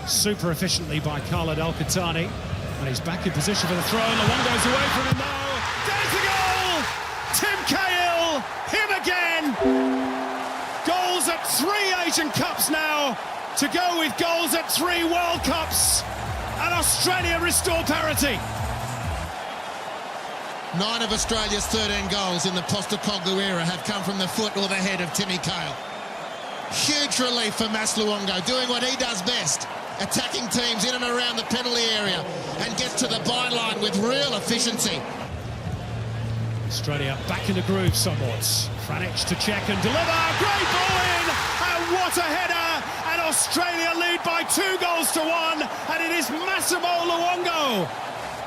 Super efficiently by Khaled Al-Qahtani. And he's back in position for the throw, and Luongo's away from him now. There's the goal! Tim Cahill, him again! Goals at 3 Asian Cups now, to go with goals at 3 World Cups. And Australia restore parity. 9 of Australia's 13 goals in the Postecoglou era have come from the foot or the head of Tim Cahill. Huge relief for Massimo Luongo, doing what he does best, attacking teams in and around the penalty area, and gets to the byline with real efficiency. Australia back in the groove somewhat. Franic to check and deliver. Great ball in, and what a header! And Australia lead by 2 goals to 1, and it is Massimo Luongo,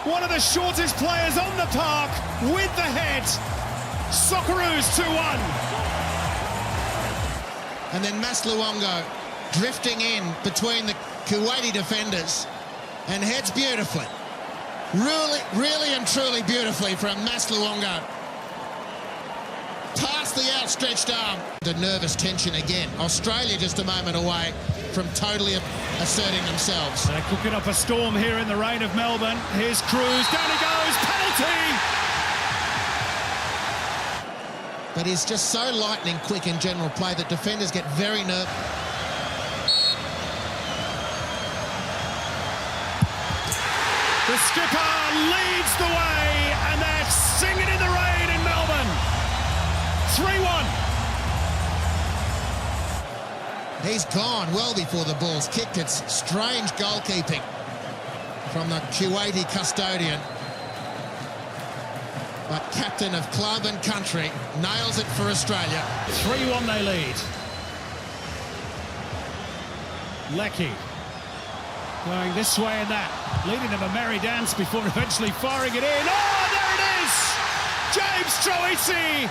one of the shortest players on the park, with the head. Socceroos 2-1. And then Massimo Luongo drifting in between the Kuwaiti defenders and heads beautifully. Really and truly beautifully from Massimo Luongo. Past the outstretched arm. The nervous tension again. Australia just a moment away from totally asserting themselves. They're cooking up a storm here in the rain of Melbourne. Here's Cruz, down he goes, penalty! But he's just so lightning quick in general play that defenders get very nervous. The skipper leads the way, and they're singing in the rain in Melbourne. 3-1. He's gone well before the ball's kicked. It's strange goalkeeping from the Kuwaiti custodian. But captain of club and country nails it for Australia. 3-1 they lead. Leckie going this way and that, leading them a merry dance before eventually firing it in. Oh, there it is! James Troisi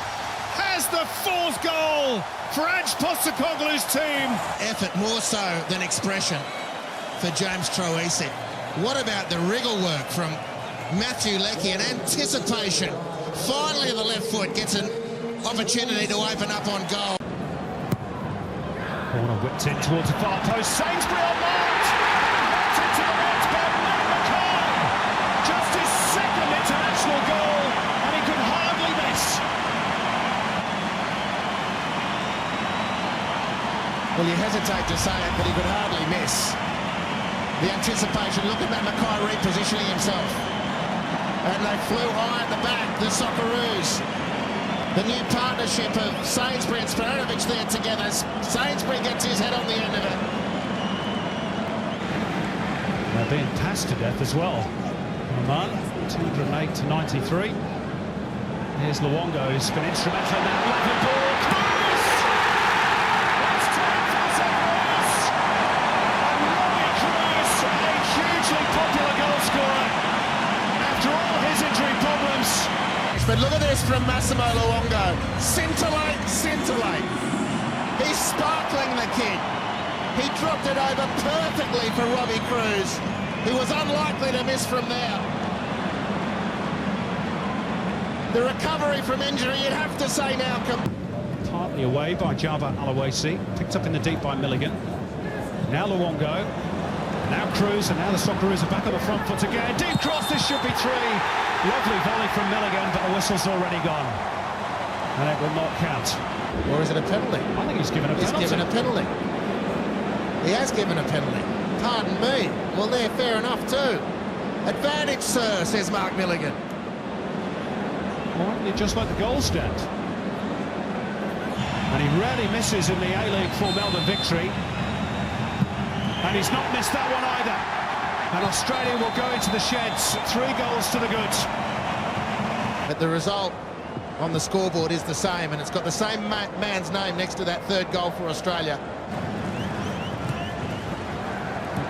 has the 4th goal for Ange Postecoglou's team. Effort more so than expression for James Troisi. What about the wriggle work from Matthew Leckie, and anticipation? Finally the left foot gets an opportunity to open up on goal. Corner whipped in towards the far post. Sainsbury on marked! Into the net by McCall. Just his 2nd international goal, and he could hardly miss. Well, you hesitate to say it, but he could hardly miss. The anticipation, look at that Mackay repositioning himself. And they flew high at the back, the Socceroos. The new partnership of Sainsbury and Sparanovic there together. Sainsbury gets his head on the end of it. They're being passed to death as well. Oman, 208 to 93. Here's Luongo, who's been instrumental in that lovely ball. Cruz! It's time for Socceroos! And Robbie Cruz, a hugely popular goal scorer. After all his injury problems. But look at this from Massimo Luongo. Scintillate, scintillate. He's sparkling, the kid. He dropped it over perfectly for Robbie Cruz, who was unlikely to miss from there. The recovery from injury, you'd have to say now... Partly away by Java Alawasi, picked up in the deep by Milligan. Now Luongo. Now Cruz, and now the Socceroos are back on the front foot again. Deep cross, this should be 3. Lovely volley from Milligan, but the whistle's already gone. And it will not count. Or is it a penalty? I think he's given a penalty. He's given a penalty. He has given a penalty. Pardon me. Well, they're fair enough too. Advantage, sir, says Mark Milligan. Why don't you just let the goal stand? And he rarely misses in the A-League for Melbourne victory. And he's not missed that one either. And Australia will go into the sheds, 3 goals to the good. But the result on the scoreboard is the same, and it's got the same man's name next to that 3rd goal for Australia.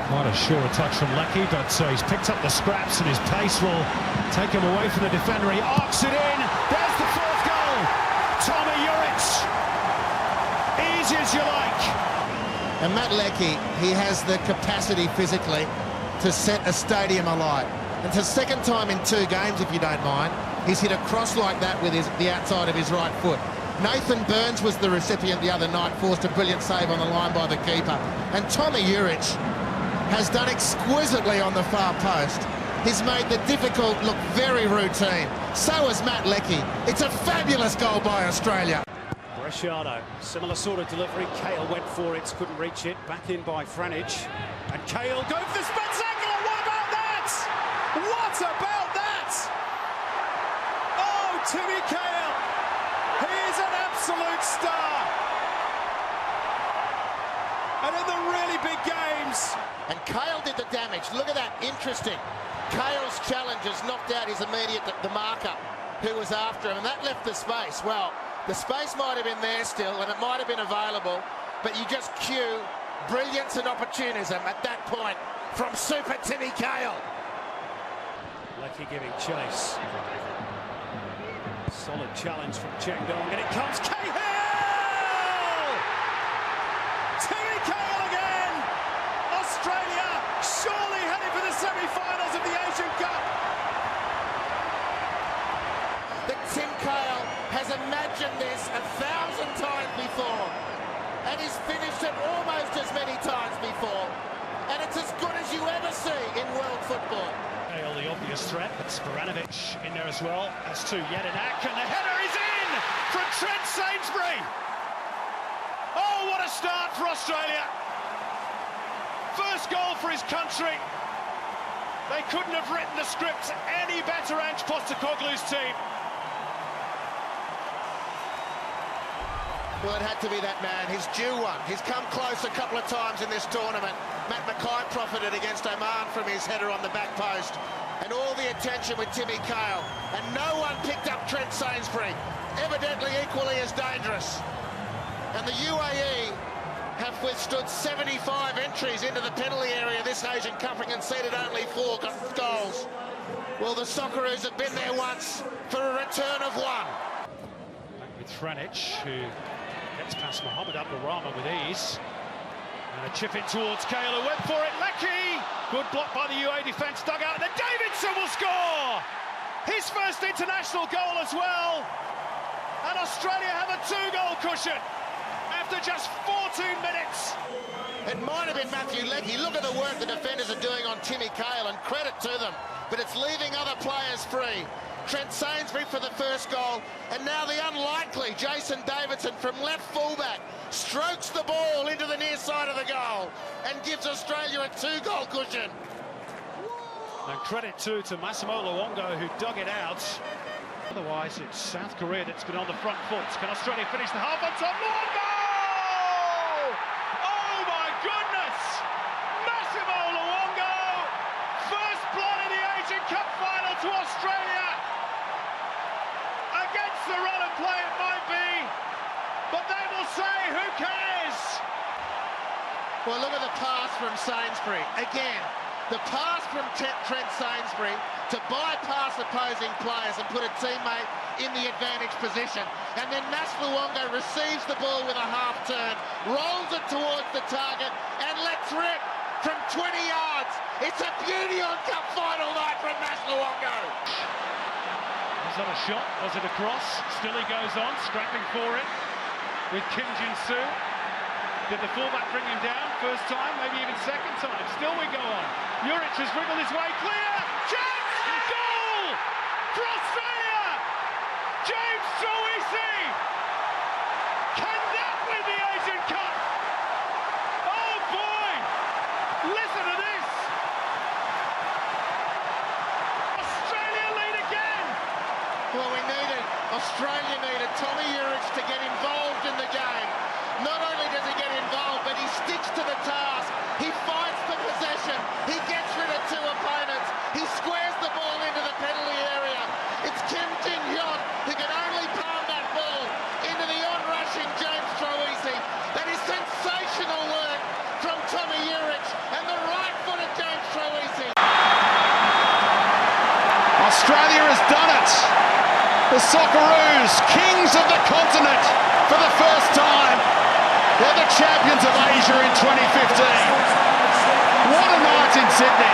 Quite a sure touch from Leckie, but he's picked up the scraps, and his pace will take him away from the defender. He arcs it in. There's the 4th goal. Tommy Juric. Easy as you like. And Matt Leckie, he has the capacity physically to set a stadium alight. And it's the 2nd time in 2 games, if you don't mind, he's hit a cross like that with the outside of his right foot. Nathan Burns was the recipient the other night, forced a brilliant save on the line by the keeper. And Tommy Juric has done exquisitely on the far post. He's made the difficult look very routine. So has Matt Leckie. It's a fabulous goal by Australia. Bresciano, similar sort of delivery. Cahill went for it, couldn't reach it. Back in by Franich. And Cahill going for the spectacular. What about that? What about that? Oh, Timmy Cahill. He is an absolute star. And in the really big games. And Cahill did the damage. Look at that. Interesting. Cahill's challenge has knocked out his immediate, the marker, who was after him. And that left the space. Well, the space might have been there still, and it might have been available, but you just cue brilliance and opportunism at that point from Super Timmy Cahill. Leckie giving chase. Solid challenge from Chendong, and it comes Cahill! Timmy Cahill again! Australia surely heading for the semi-finals of the Asian Cup. That Tim Cahill has imagined this 1,000 times before, and he's finished it almost as many times before, and it's as good as you ever see in world football. Cahill, the obvious threat, but Sporanovic in there as well. As to Jedinak, and the header is in from Trent Sainsbury. Oh, what a start for Australia. First goal for his country. They couldn't have written the script any better, Ange Postecoglou's team. Well, it had to be that man. He's due one. He's come close a couple of times in this tournament. Matt Mackay profited against Oman from his header on the back post. And all the attention with Timmy Cahill. And no one picked up Trent Sainsbury. Evidently equally as dangerous. And the UAE have withstood 75 entries into the penalty area this Asian Cup and conceded only 4 goals. Well, the Socceroos have been there once for a return of one. Back with Franich, who gets past Mohamed Abdulrahman with ease. And a chip in towards Cahill, who went for it. Leckie! Good block by the UAE defence, dug out, and then Davidson will score! His first international goal as well. And Australia have a 2-goal cushion after just 14 minutes. It might have been Matthew Leckie. Look at the work the defenders are doing on Timmy Cahill, and credit to them. But it's leaving other players free. Trent Sainsbury for the first goal, and now the unlikely Jason Davidson from left fullback strokes the ball into the near side of the goal and gives Australia a 2-goal cushion. And credit too to Massimo Luongo, who dug it out. Otherwise, it's South Korea that's been on the front foot. Can Australia finish the half on top? Luongo! Oh my goodness! Massimo Luongo! First blood in the Asian Cup final to Australia! Against the run of play it might be, but they will say, who cares? Well, look at the pass from Sainsbury. Again, the pass from Trent Sainsbury to bypass opposing players and put a teammate in the advantage position. And then Mas Luongo receives the ball with a half turn, rolls it towards the target, and lets rip from 20 yards. It's a beauty on Cup final night from Mas Luongo. Was that a shot? Was it a cross? Still he goes on, scrapping for it with Kim Jin-soo. Did the fullback bring him down? First time, maybe even second time. Still we go on. Juric has wriggled his way clear. Chance! Goal! For Australia! James Troisi! Can that win the Asian Cup? Oh boy! Listen to this! Australia lead again! Well, Australia needed Tommy Juric to get involved in the game. Not only does he get involved, but he sticks to the task. He fights for possession. He gets rid of 2 opponents. He squares the ball into the penalty area. It's Kim Jin-hyun who can only palm that ball into the on-rushing James Troisi. That is sensational work from Tommy Juric and the right-footed James Troisi. Australia has done it! The Socceroos, kings of the continent for the first time. They're the champions of Asia in 2015. What a night in Sydney.